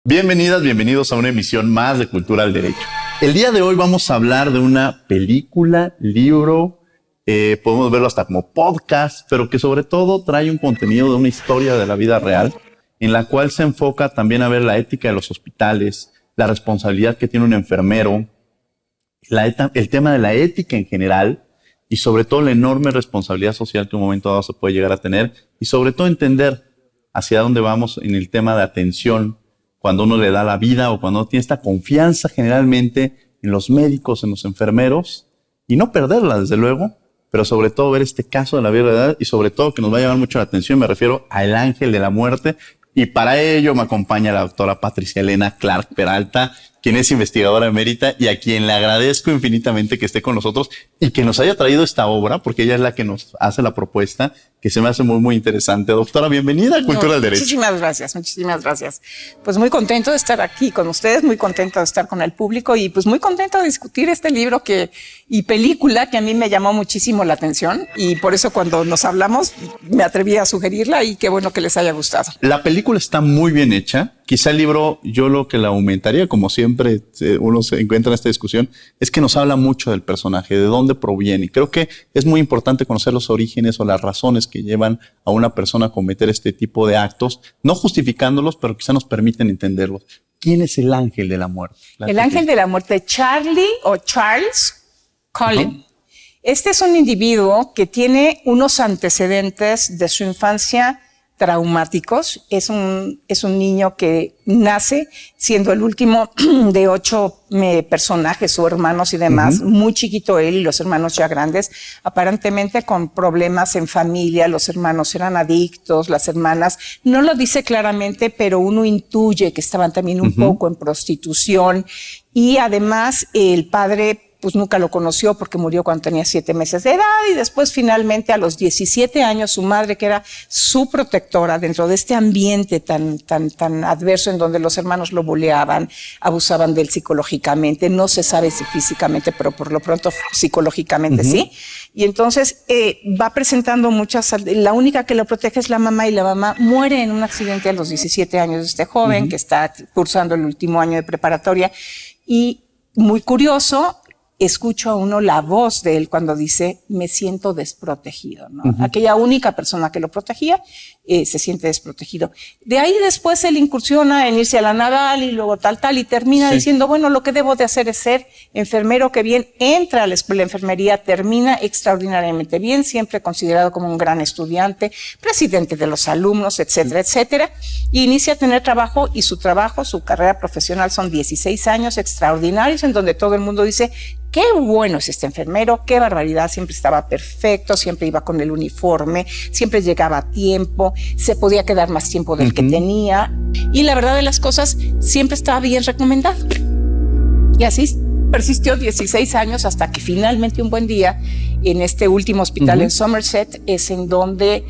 Bienvenidas, bienvenidos a una emisión más de Cultura al Derecho. El día de hoy vamos a hablar de una película, libro, podemos verlo hasta como podcast, pero que sobre todo trae un contenido de una historia de la vida real, en la cual se enfoca también a ver la ética de los hospitales, la responsabilidad que tiene un enfermero, el tema de la ética en general y sobre todo la enorme responsabilidad social que en un momento dado se puede llegar a tener y sobre todo entender hacia dónde vamos en el tema de atención cuando uno le da la vida o cuando uno tiene esta confianza generalmente en los médicos, en los enfermeros, y no perderla, desde luego, pero sobre todo ver este caso de la vida real y sobre todo que nos va a llamar mucho la atención, me refiero al ángel de la muerte, y para ello me acompaña la doctora Patricia Elena Clark Peralta, quien es investigadora emérita y a quien le agradezco infinitamente que esté con nosotros y que nos haya traído esta obra, porque ella es la que nos hace la propuesta, que se me hace muy, muy interesante. Doctora, bienvenida a Cultura del Derecho. Muchísimas gracias. Pues muy contento de estar aquí con ustedes, muy contento de estar con el público y pues muy contento de discutir este libro y película que a mí me llamó muchísimo la atención y por eso cuando nos hablamos me atreví a sugerirla y qué bueno que les haya gustado. La película está muy bien hecha. Quizá el libro, yo lo que la aumentaría, como siempre uno se encuentra en esta discusión, es que nos habla mucho del personaje, de dónde proviene. Y creo que es muy importante conocer los orígenes o las razones que llevan a una persona a cometer este tipo de actos, no justificándolos, pero quizá nos permiten entenderlos. ¿Quién es el ángel de la muerte? El ángel de la muerte, Charlie o Charles Cullen. Este es un individuo que tiene unos antecedentes de su infancia traumáticos. Es un niño que nace siendo el último de 8 personajes o hermanos y demás, muy chiquito él y los hermanos ya grandes, aparentemente con problemas en familia. Los hermanos eran adictos, las hermanas no lo dice claramente, pero uno intuye que estaban también un poco en prostitución y además el padre pues nunca lo conoció porque murió cuando tenía 7 meses de edad y después finalmente a los 17 años su madre, que era su protectora dentro de este ambiente tan adverso en donde los hermanos lo buleaban, abusaban de él psicológicamente, no se sabe si físicamente, pero por lo pronto psicológicamente sí. Y entonces va presentando la única que lo protege es la mamá y la mamá muere en un accidente a los 17 años de este joven que está cursando el último año de preparatoria y muy curioso, escucho a uno la voz de él cuando dice, me siento desprotegido, ¿no? Aquella única persona que lo protegía se siente desprotegido. De ahí después él incursiona en irse a la naval y luego tal, y termina diciendo, bueno, lo que debo de hacer es ser enfermero, que bien entra a la escuela de enfermería, termina extraordinariamente bien, siempre considerado como un gran estudiante, presidente de los alumnos, etcétera, etcétera, y inicia a tener trabajo y su carrera profesional son 16 años extraordinarios en donde todo el mundo dice, qué bueno es este enfermero, qué barbaridad, siempre estaba perfecto, siempre iba con el uniforme, siempre llegaba a tiempo, se podía quedar más tiempo del que tenía y la verdad de las cosas siempre estaba bien recomendado. Y así persistió 16 años hasta que finalmente un buen día en este último hospital en Somerset es en donde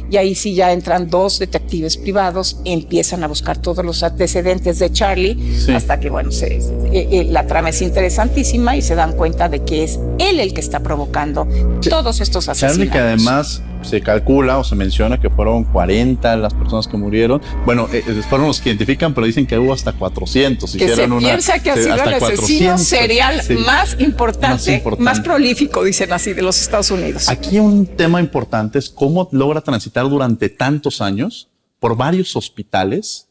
y ahí sí ya entran 2 detectives privados, empiezan a buscar todos los antecedentes de Charlie, hasta que, bueno, la trama es interesantísima y se dan cuenta de que es él el que está provocando todos estos asesinatos. Charlie, que además se calcula o se menciona que fueron 40 las personas que murieron. Bueno, fueron los que identifican, pero dicen que hubo hasta 400. Que se piensa que ha sido el asesino serial más importante, más prolífico, dicen así, de los Estados Unidos. Aquí un tema importante es cómo logra transitar durante tantos años por varios hospitales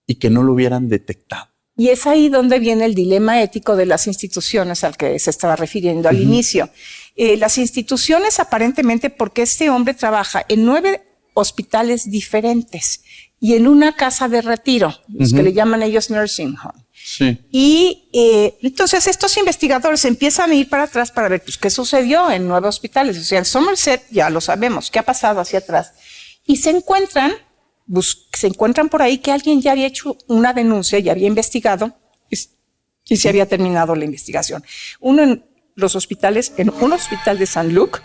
y que no lo hubieran detectado. Y es ahí donde viene el dilema ético de las instituciones al que se estaba refiriendo al inicio. Las instituciones aparentemente, porque este hombre trabaja en 9 hospitales diferentes y en una casa de retiro, los que le llaman ellos nursing home. Y entonces estos investigadores empiezan a ir para atrás para ver pues, qué sucedió en 9 hospitales. O sea, en Somerset ya lo sabemos, qué ha pasado hacia atrás. Y se encuentran por ahí que alguien ya había hecho una denuncia, ya había investigado y se había terminado la investigación. Uno en los hospitales, en un hospital de St. Luke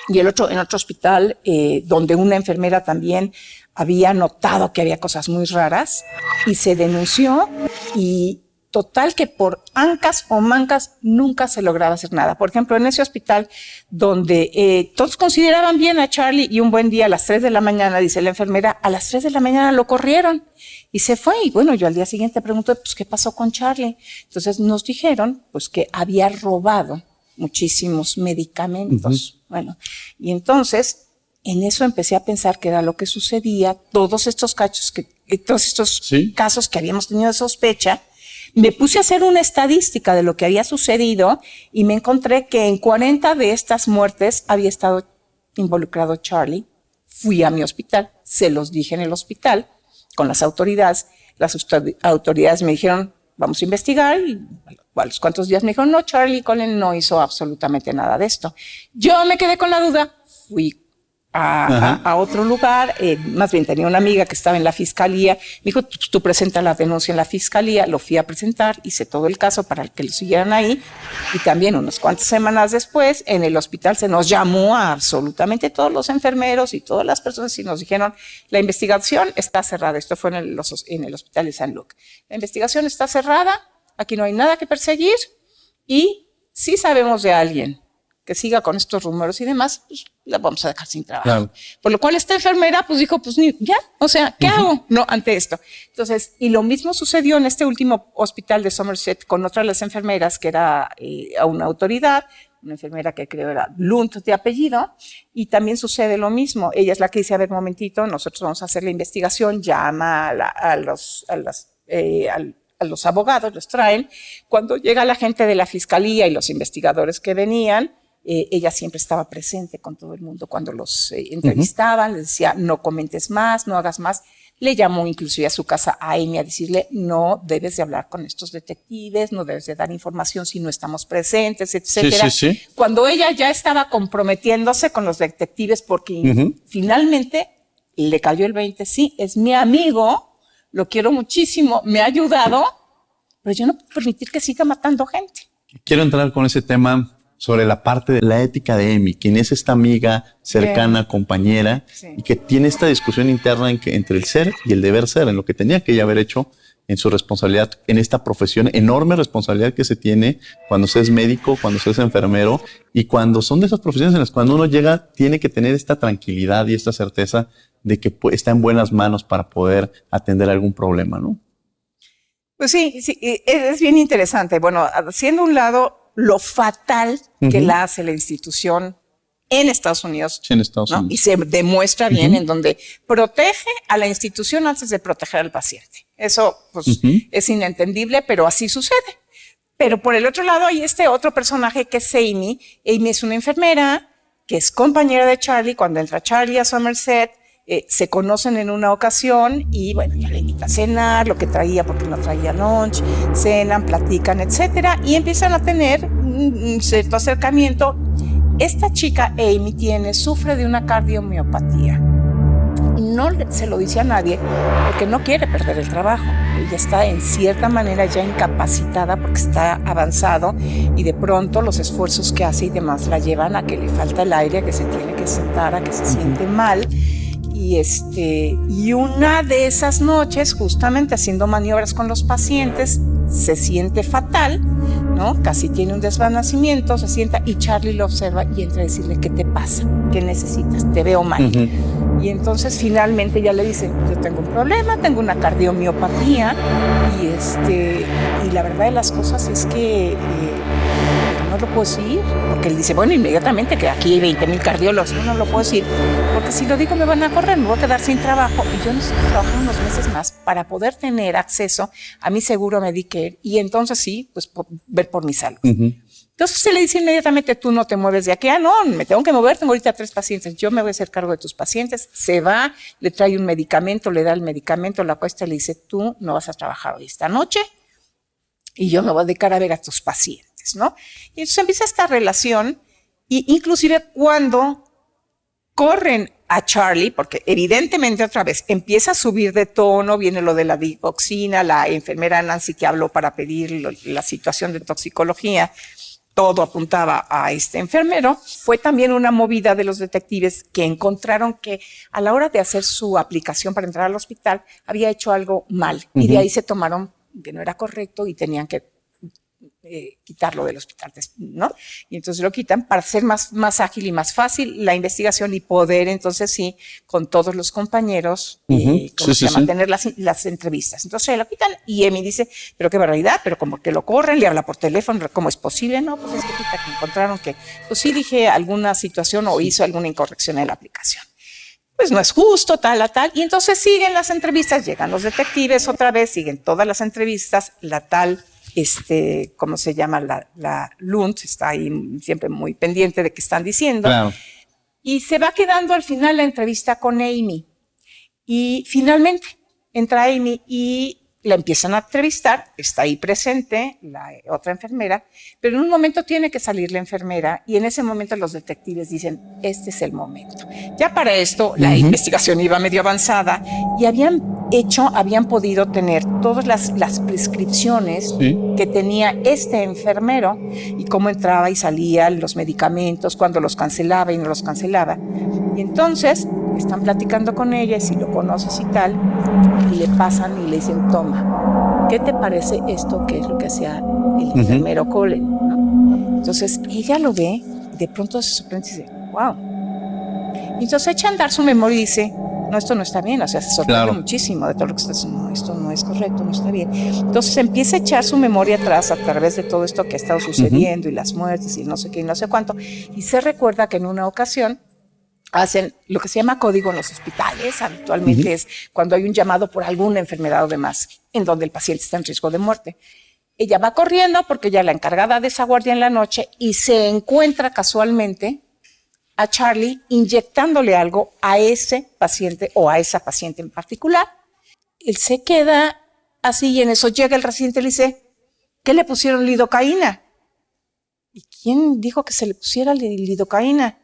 y el otro en otro hospital donde una enfermera también había notado que había cosas muy raras y se denunció y Total que por ancas o mancas nunca se lograba hacer nada. Por ejemplo, en ese hospital donde todos consideraban bien a Charlie y un buen día a las 3 de la mañana, dice la enfermera, a las 3 de la mañana lo corrieron y se fue. Y bueno, yo al día siguiente pregunté, pues, ¿qué pasó con Charlie? Entonces nos dijeron, pues, que había robado muchísimos medicamentos. Bueno, y entonces en eso empecé a pensar que era lo que sucedía, todos estos casos que habíamos tenido de sospecha. Me puse a hacer una estadística de lo que había sucedido y me encontré que en 40 de estas muertes había estado involucrado Charlie. Fui a mi hospital, se los dije en el hospital con las autoridades. Las autoridades me dijeron, vamos a investigar, y a los cuantos días me dijeron, no, Charlie Cullen no hizo absolutamente nada de esto. Yo me quedé con la duda, fui a otro lugar, más bien tenía una amiga que estaba en la fiscalía, me dijo, tú presenta la denuncia en la fiscalía, lo fui a presentar, hice todo el caso para que lo siguieran ahí, y también unas cuantas semanas después en el hospital se nos llamó a absolutamente todos los enfermeros y todas las personas y nos dijeron, la investigación está cerrada. Esto fue en el hospital de San Luke. La investigación está cerrada, aquí no hay nada que perseguir y sí sabemos de alguien que siga con estos rumores y demás, pues la vamos a dejar sin trabajo. Claro. Por lo cual esta enfermera pues dijo, pues ya, o sea, ¿qué hago? No, ante esto. Entonces, y lo mismo sucedió en este último hospital de Somerset con otra de las enfermeras que era a una autoridad, una enfermera que creo era Lunt de apellido, y también sucede lo mismo. Ella es la que dice, a ver, momentito, nosotros vamos a hacer la investigación, llama a los abogados, los traen. Cuando llega la gente de la fiscalía y los investigadores que venían, ella siempre estaba presente con todo el mundo cuando los entrevistaban, les decía, no comentes más, no hagas más. Le llamó inclusive a su casa a Amy a decirle, no debes de hablar con estos detectives, no debes de dar información si no estamos presentes, etcétera. Sí. Cuando ella ya estaba comprometiéndose con los detectives porque finalmente le cayó el 20, sí, es mi amigo, lo quiero muchísimo, me ha ayudado, pero yo no puedo permitir que siga matando gente. Quiero entrar con ese tema sobre la parte de la ética de Amy, quien es esta amiga cercana, compañera, y que tiene esta discusión interna entre el ser y el deber ser, en lo que tenía que ella haber hecho en su responsabilidad, en esta profesión, enorme responsabilidad que se tiene cuando se es médico, cuando se es enfermero, y cuando son de esas profesiones en las que cuando uno llega, tiene que tener esta tranquilidad y esta certeza de que está en buenas manos para poder atender algún problema, ¿no? Pues sí, es bien interesante. Bueno, haciendo un lado lo fatal que la hace la institución en Estados Unidos. Sí, en Estados Unidos. Y se demuestra bien en donde protege a la institución antes de proteger al paciente. Eso pues, es inentendible, pero así sucede. Pero por el otro lado hay este otro personaje que es Amy. Amy es una enfermera que es compañera de Charlie. Cuando entra Charlie a Somerset, se conocen en una ocasión y bueno, ya le invita a cenar, lo que traía porque no traía lunch, cenan, platican, etcétera, y empiezan a tener un cierto acercamiento. Esta chica Amy sufre de una cardiomiopatía y no se lo dice a nadie porque no quiere perder el trabajo. Ella está en cierta manera ya incapacitada porque está avanzado y de pronto los esfuerzos que hace y demás la llevan a que le falta el aire, a que se tiene que sentar, a que se siente mal. Y una de esas noches, justamente haciendo maniobras con los pacientes, se siente fatal, ¿no? Casi tiene un desvanecimiento, se sienta y Charlie lo observa y entra a decirle, ¿qué te pasa? ¿Qué necesitas? Te veo mal. Y entonces finalmente ya le dice, yo tengo un problema, tengo una cardiomiopatía y la verdad de las cosas es que no lo puedo decir, porque él dice, bueno, inmediatamente que aquí hay 20,000 cardiólogos, no lo puedo decir, porque si lo digo me van a correr, me voy a quedar sin trabajo y yo necesito trabajar unos meses más para poder tener acceso a mi seguro Medicare y entonces sí, pues ver por mi salud. Entonces se le dice inmediatamente, tú no te mueves de aquí, no, me tengo que mover, tengo ahorita 3 pacientes, yo me voy a hacer cargo de tus pacientes, se va, le trae un medicamento, le da el medicamento, la acuesta y le dice, tú no vas a trabajar hoy esta noche y yo me voy a dedicar a ver a tus pacientes, ¿no? Y entonces empieza esta relación y inclusive cuando corren a Charlie, porque evidentemente otra vez empieza a subir de tono, viene lo de la digoxina, la enfermera Nancy que habló para pedir la situación de toxicología, todo apuntaba a este enfermero. Fue también una movida de los detectives que encontraron que a la hora de hacer su aplicación para entrar al hospital había hecho algo mal y de ahí se tomaron que no era correcto y tenían que quitarlo del hospital, ¿no? Y entonces lo quitan para hacer más ágil y más fácil la investigación y poder entonces sí, con todos los compañeros, tener las entrevistas. Entonces lo quitan y Amy dice, pero qué barbaridad, pero como que lo corren, le habla por teléfono, ¿cómo es posible? No, pues es que encontraron que, pues sí dije alguna situación o hizo alguna incorrección en la aplicación. Pues no es justo, tal. Y entonces siguen las entrevistas, llegan los detectives otra vez, siguen todas las entrevistas, la tal... ¿cómo se llama? La Lund está ahí siempre muy pendiente de qué están diciendo. Claro. Y se va quedando al final la entrevista con Amy. Y finalmente entra Amy y la empiezan a entrevistar. Está ahí presente la otra enfermera, pero en un momento tiene que salir la enfermera y en ese momento los detectives dicen, este es el momento. Ya para esto la investigación iba medio avanzada y habían podido tener todas las prescripciones que tenía este enfermero y cómo entraba y salía los medicamentos, cuando los cancelaba y no los cancelaba. Y entonces están platicando con ella y si lo conoces y tal, y le pasan y le dicen, toma, ¿qué te parece esto que es lo que hacía el enfermero Cullen? ¿No? Entonces ella lo ve y de pronto se sorprende y dice, wow. Y entonces echa a andar su memoria y dice, no, esto no está bien, o sea, se sorprende muchísimo de todo lo que está haciendo, no, esto no es correcto, no está bien. Entonces empieza a echar su memoria atrás a través de todo esto que ha estado sucediendo y las muertes y no sé qué y no sé cuánto, y se recuerda que en una ocasión hacen lo que se llama código en los hospitales, habitualmente es cuando hay un llamado por alguna enfermedad o demás, en donde el paciente está en riesgo de muerte. Ella va corriendo porque ella es la encargada de esa guardia en la noche y se encuentra casualmente a Charlie inyectándole algo a ese paciente o a esa paciente en particular. Él se queda así y en eso llega el residente y le dice, ¿qué le pusieron lidocaína? ¿Y quién dijo que se le pusiera lidocaína?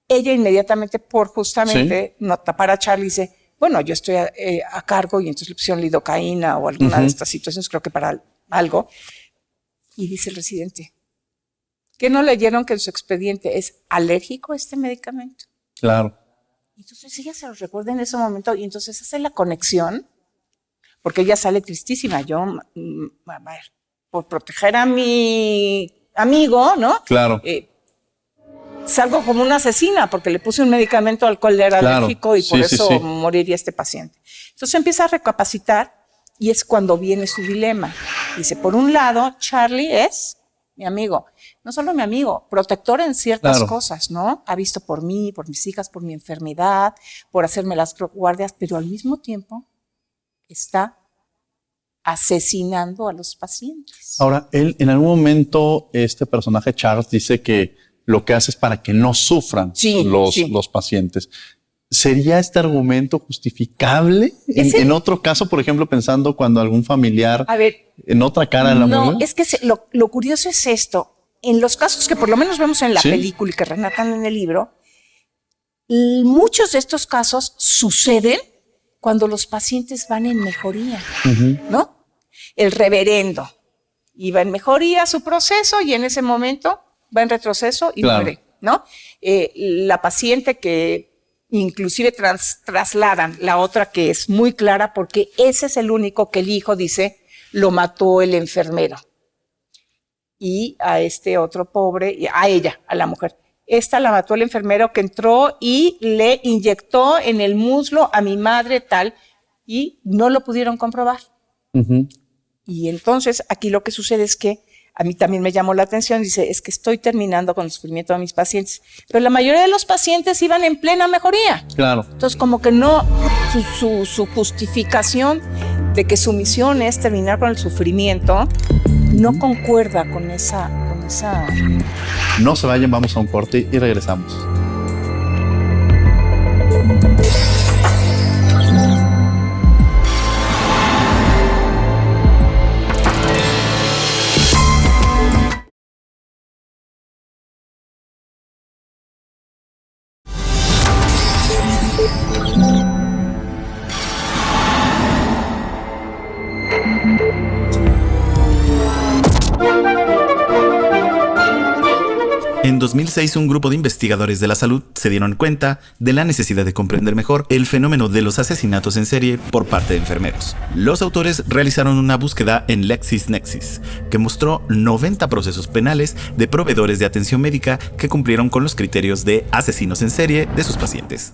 Ella inmediatamente, por justamente no tapar a Charlie, dice, bueno, yo estoy a cargo y entonces le pusieron lidocaína o alguna de estas situaciones, creo que para algo. Y dice el residente, ¿qué no leyeron que en su expediente es alérgico a este medicamento? Claro. Entonces ella se lo recuerda en ese momento y entonces hace la conexión, porque ella sale tristísima. Yo, a ver, por proteger a mi amigo, ¿no? Claro. Salgo como una asesina porque le puse un medicamento al cual era alérgico y por eso moriría este paciente. Entonces empieza a recapacitar y es cuando viene su dilema. Dice, por un lado, Charlie es mi amigo, no solo mi amigo, protector en ciertas cosas, ¿no? Ha visto por mí, por mis hijas, por mi enfermedad, por hacerme las guardias, pero al mismo tiempo está asesinando a los pacientes. Ahora, él en algún momento, este personaje Charles dice que lo que hace es para que no sufran los pacientes. ¿Sería este argumento justificable en otro caso, por ejemplo, pensando cuando algún familiar en otra cara de la moneda? No, es que lo curioso es esto. En los casos que por lo menos vemos en la película y que relatan en el libro, muchos de estos casos suceden cuando los pacientes van en mejoría, ¿no? El reverendo iba en mejoría su proceso y en ese momento va en retroceso y muere, ¿no? La paciente que inclusive trasladan, la otra que es muy clara porque ese es el único que el hijo dice lo mató el enfermero. Y a este otro pobre, a ella, a la mujer. Esta la mató el enfermero que entró y le inyectó en el muslo a mi madre tal y no lo pudieron comprobar. Y entonces aquí lo que sucede es que a mí también me llamó la atención, dice, es que estoy terminando con el sufrimiento de mis pacientes. Pero la mayoría de los pacientes iban en plena mejoría. Claro. Entonces, como que no, su justificación de que su misión es terminar con el sufrimiento, no concuerda con esa... No se vayan, vamos a un corte y regresamos. En 2006, un grupo de investigadores de la salud se dieron cuenta de la necesidad de comprender mejor el fenómeno de los asesinatos en serie por parte de enfermeros. Los autores realizaron una búsqueda en LexisNexis, que mostró 90 procesos penales de proveedores de atención médica que cumplieron con los criterios de asesinos en serie de sus pacientes.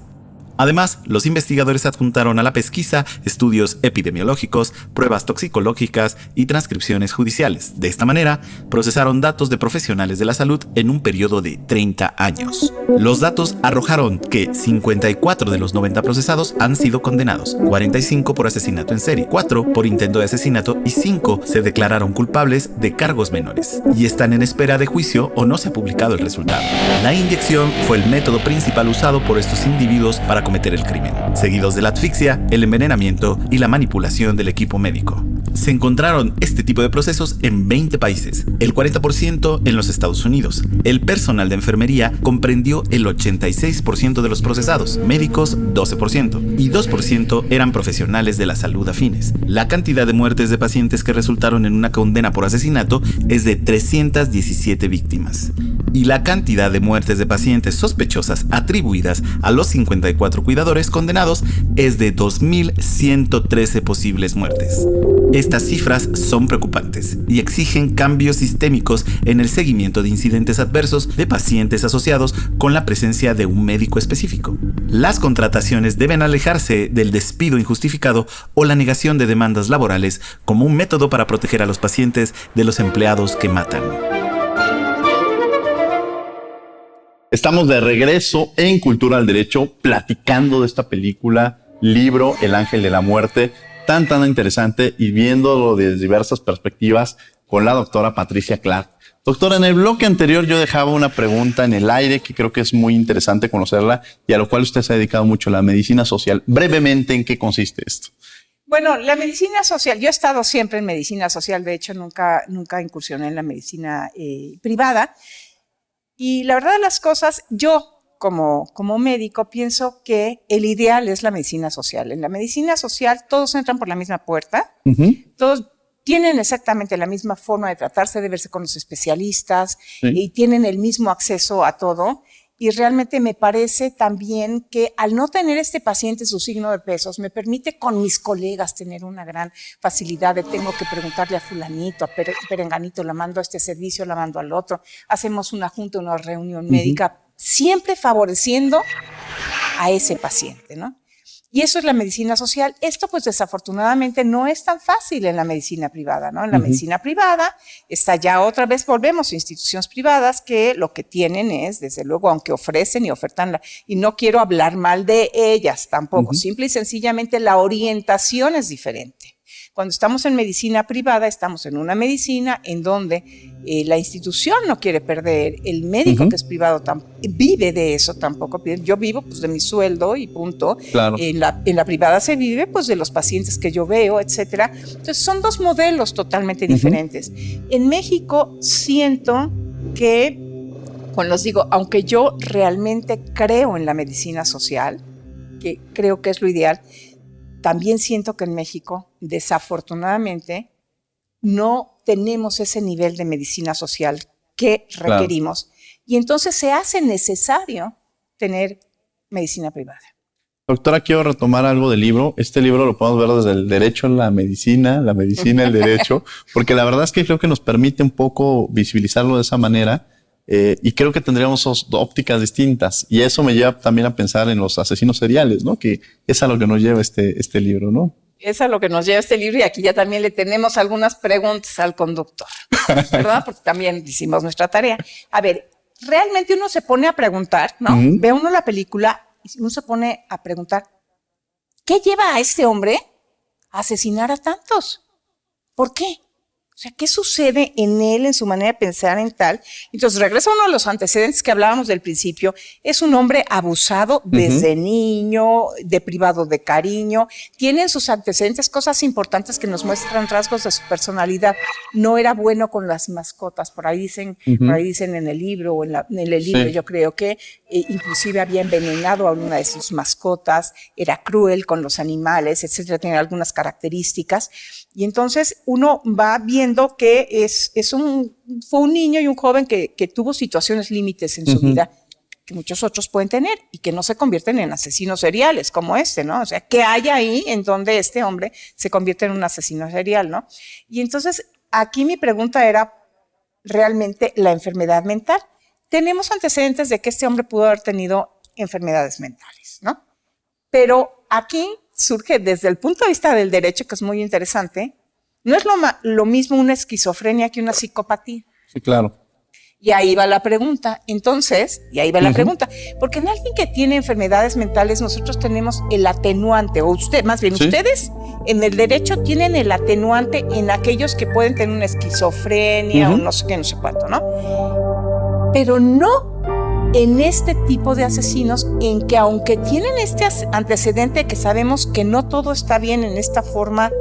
Además, los investigadores adjuntaron a la pesquisa estudios epidemiológicos, pruebas toxicológicas y transcripciones judiciales. De esta manera, procesaron datos de profesionales de la salud en un periodo de 30 años. Los datos arrojaron que 54 de los 90 procesados han sido condenados, 45 por asesinato en serie, 4 por intento de asesinato y 5 se declararon culpables de cargos menores y están en espera de juicio o no se ha publicado el resultado. La inyección fue el método principal usado por estos individuos para cometer el crimen, seguidos de la asfixia, el envenenamiento y la manipulación del equipo médico. Se encontraron este tipo de procesos en 20 países, el 40% en los Estados Unidos. El personal de enfermería comprendió el 86% de los procesados, médicos 12% y 2% eran profesionales de la salud afines. La cantidad de muertes de pacientes que resultaron en una condena por asesinato es de 317 víctimas. Y la cantidad de muertes de pacientes sospechosas atribuidas a los 54 cuidadores condenados es de 2.113 posibles muertes. Estas cifras son preocupantes y exigen cambios sistémicos en el seguimiento de incidentes adversos de pacientes asociados con la presencia de un médico específico. Las contrataciones deben alejarse del despido injustificado o la negación de demandas laborales como un método para proteger a los pacientes de los empleados que matan. Estamos de regreso en Cultura al Derecho, platicando de esta película, libro, El Ángel de la Muerte, tan interesante y viéndolo desde diversas perspectivas con la doctora Patricia Clark. Doctora, en el bloque anterior yo dejaba una pregunta en el aire que creo que es muy interesante conocerla y a lo cual usted se ha dedicado mucho, la medicina social. Brevemente, ¿en qué consiste esto? Bueno, la medicina social, yo he estado siempre en medicina social, de hecho nunca incursioné en la medicina privada. Y la verdad de las cosas, yo como médico pienso que el ideal es la medicina social. En la medicina social todos entran por la misma puerta, todos tienen exactamente la misma forma de tratarse, de verse con los especialistas y tienen el mismo acceso a todo. Y realmente me parece también que al no tener este paciente su signo de pesos, me permite con mis colegas tener una gran facilidad de tengo que preguntarle a fulanito, a perenganito, la mando a este servicio, la mando al otro. Hacemos una junta, una reunión médica, siempre favoreciendo a ese paciente, ¿no? Y eso es la medicina social. Esto, pues, desafortunadamente no es tan fácil en la medicina privada, ¿no? En la medicina privada está ya otra vez, volvemos a instituciones privadas que lo que tienen es, desde luego, aunque ofrecen y ofertan, y no quiero hablar mal de ellas tampoco, simple y sencillamente la orientación es diferente. Cuando estamos en medicina privada, estamos en una medicina en donde la institución no quiere perder, el médico que es privado vive de eso tampoco. Yo vivo pues de mi sueldo y punto. Claro. En la privada se vive pues de los pacientes que yo veo, etcétera. Entonces son dos modelos totalmente diferentes. En México siento que, bueno, les digo, aunque yo realmente creo en la medicina social, que creo que es lo ideal, también siento que en México, desafortunadamente, no tenemos ese nivel de medicina social que requerimos. Claro. Y entonces se hace necesario tener medicina privada. Doctora, quiero retomar algo del libro. Este libro lo podemos ver desde el derecho a la medicina, el derecho, porque la verdad es que creo que nos permite un poco visibilizarlo de esa manera. Y creo que tendríamos ópticas distintas. Y eso me lleva también a pensar en los asesinos seriales, ¿no? Que es a lo que nos lleva este libro, ¿no? Es a lo que nos lleva este libro y aquí ya también le tenemos algunas preguntas al conductor, ¿verdad? Porque también hicimos nuestra tarea. A ver, realmente uno se pone a preguntar, ¿no? Ve uno la película y uno se pone a preguntar, ¿qué lleva a este hombre a asesinar a tantos? ¿Por qué? O sea, ¿qué sucede en él, en su manera de pensar en tal? Entonces, regresa uno de los antecedentes que hablábamos del principio. Es un hombre abusado desde niño, deprivado de cariño. Tiene en sus antecedentes cosas importantes que nos muestran rasgos de su personalidad. No era bueno con las mascotas. Por ahí dicen en el libro, o en el libro, yo creo que inclusive había envenenado a una de sus mascotas. Era cruel con los animales, etcétera. Tenía algunas características. Y entonces uno va viendo que fue un niño y un joven que tuvo situaciones límites en su vida que muchos otros pueden tener y que no se convierten en asesinos seriales como este, ¿no? O sea, ¿qué hay ahí en donde este hombre se convierte en un asesino serial, ¿no? Y entonces aquí mi pregunta era realmente la enfermedad mental. Tenemos antecedentes de que este hombre pudo haber tenido enfermedades mentales, ¿no? Pero aquí surge desde el punto de vista del derecho, que es muy interesante, no es lo mismo una esquizofrenia que una psicopatía. Sí, claro. Y ahí va la pregunta. Entonces, porque en alguien que tiene enfermedades mentales nosotros tenemos el atenuante, o ustedes en el derecho tienen el atenuante en aquellos que pueden tener una esquizofrenia o no sé qué, no sé cuánto, ¿no? Pero no en este tipo de asesinos, en que aunque tienen este antecedente que sabemos que no todo está bien en esta forma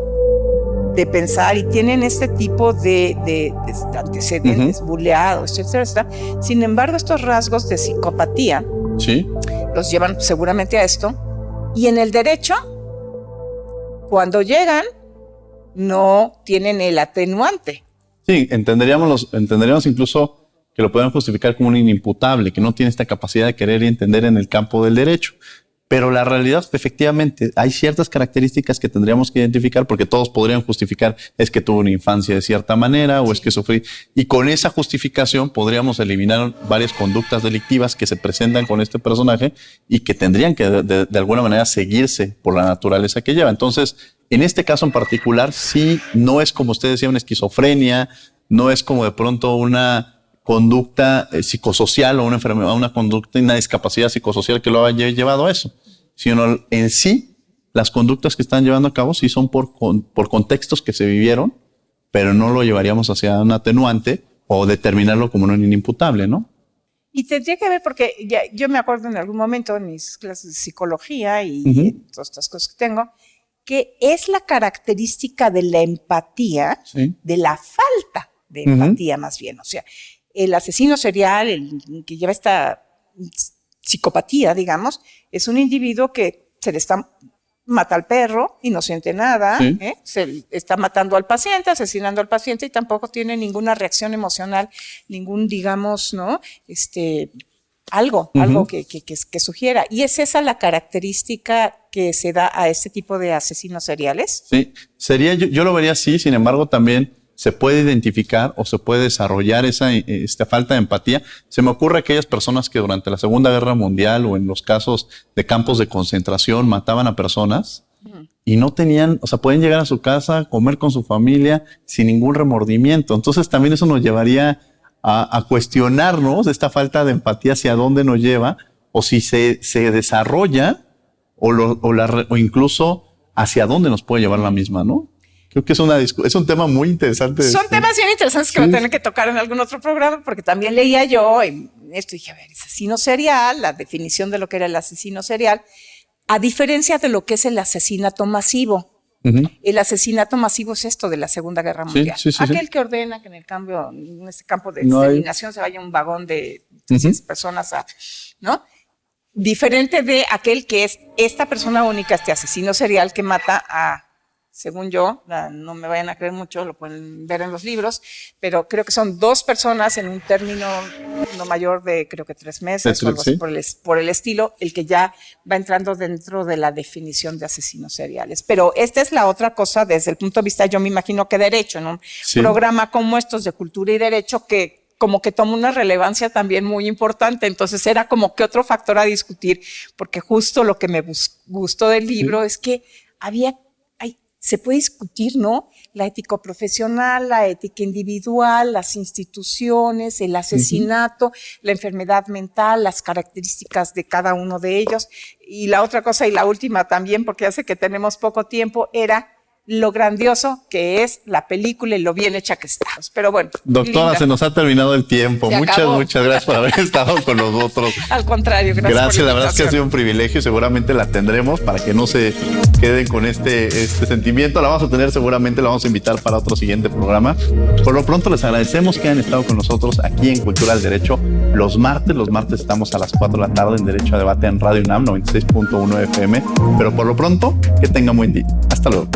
de pensar y tienen este tipo de antecedentes, buleados, etcétera. Sin embargo, estos rasgos de psicopatía los llevan seguramente a esto. Y en el derecho, cuando llegan, no tienen el atenuante. Sí, entenderíamos incluso que lo pueden justificar como un inimputable, que no tiene esta capacidad de querer y entender en el campo del derecho. Pero la realidad, efectivamente, hay ciertas características que tendríamos que identificar, porque todos podrían justificar, es que tuvo una infancia de cierta manera o es que sufrí. Y con esa justificación podríamos eliminar varias conductas delictivas que se presentan con este personaje y que tendrían que de alguna manera seguirse por la naturaleza que lleva. Entonces, en este caso en particular, sí, no es como usted decía, una esquizofrenia, no es como de pronto una conducta psicosocial o una enfermedad, una discapacidad psicosocial que lo haya llevado a eso, sino en sí las conductas que están llevando a cabo sí son por contextos que se vivieron, pero no lo llevaríamos hacia un atenuante o determinarlo como un inimputable, ¿no? Y tendría que ver, porque yo me acuerdo en algún momento en mis clases de psicología y todas estas cosas que tengo, que es la característica de la empatía, de la falta de empatía más bien, o sea, el asesino serial, el que lleva esta psicopatía, digamos, es un individuo que mata al perro y no siente nada, se está matando al paciente, asesinando al paciente y tampoco tiene ninguna reacción emocional, digamos, ¿no? Algo que sugiera. Y es esa la característica que se da a este tipo de asesinos seriales. Sí, yo lo vería así, sin embargo también se puede identificar o se puede desarrollar esta falta de empatía. Se me ocurre aquellas personas que durante la Segunda Guerra Mundial o en los casos de campos de concentración mataban a personas y no tenían, o sea, pueden llegar a su casa, comer con su familia sin ningún remordimiento. Entonces también eso nos llevaría a cuestionarnos esta falta de empatía, hacia dónde nos lleva, o si se desarrolla o incluso hacia dónde nos puede llevar la misma, ¿no? Creo que es un tema muy interesante. Son temas bien interesantes que voy a tener que tocar en algún otro programa, porque también leía yo esto y dije, a ver, asesino serial, la definición de lo que era el asesino serial, a diferencia de lo que es el asesinato masivo. El asesinato masivo es esto de la Segunda Guerra Mundial. Aquel que ordena que en este campo de exterminación se vaya un vagón de 300 personas, ¿no? Diferente de aquel que es esta persona única, este asesino serial que mata a, según yo, no me vayan a creer mucho, lo pueden ver en los libros, pero creo que son 2 personas en un término no mayor de, creo que 3 meses o algo así por el estilo, el que ya va entrando dentro de la definición de asesinos seriales. Pero esta es la otra cosa desde el punto de vista, yo me imagino que derecho, en un programa como estos de cultura y derecho que como que toma una relevancia también muy importante. Entonces era como que otro factor a discutir, porque justo lo que me gustó del libro es que se puede discutir, ¿no? La ética profesional, la ética individual, las instituciones, el asesinato, la enfermedad mental, las características de cada uno de ellos. Y la otra cosa, y la última también, porque ya sé que tenemos poco tiempo, era lo grandioso que es la película y lo bien hecha que está. Pero bueno. Doctora, se nos ha terminado el tiempo. Muchas gracias por haber estado con nosotros. Al contrario, gracias. La verdad es que ha sido un privilegio y seguramente la tendremos para que no se queden con este sentimiento. La vamos a tener seguramente, la vamos a invitar para otro siguiente programa. Por lo pronto les agradecemos que hayan estado con nosotros aquí en Cultura del Derecho los martes. Los martes estamos a las 4 de la tarde en Derecho a Debate en Radio UNAM 96.1 FM. Pero por lo pronto, que tengan buen día. Hasta luego.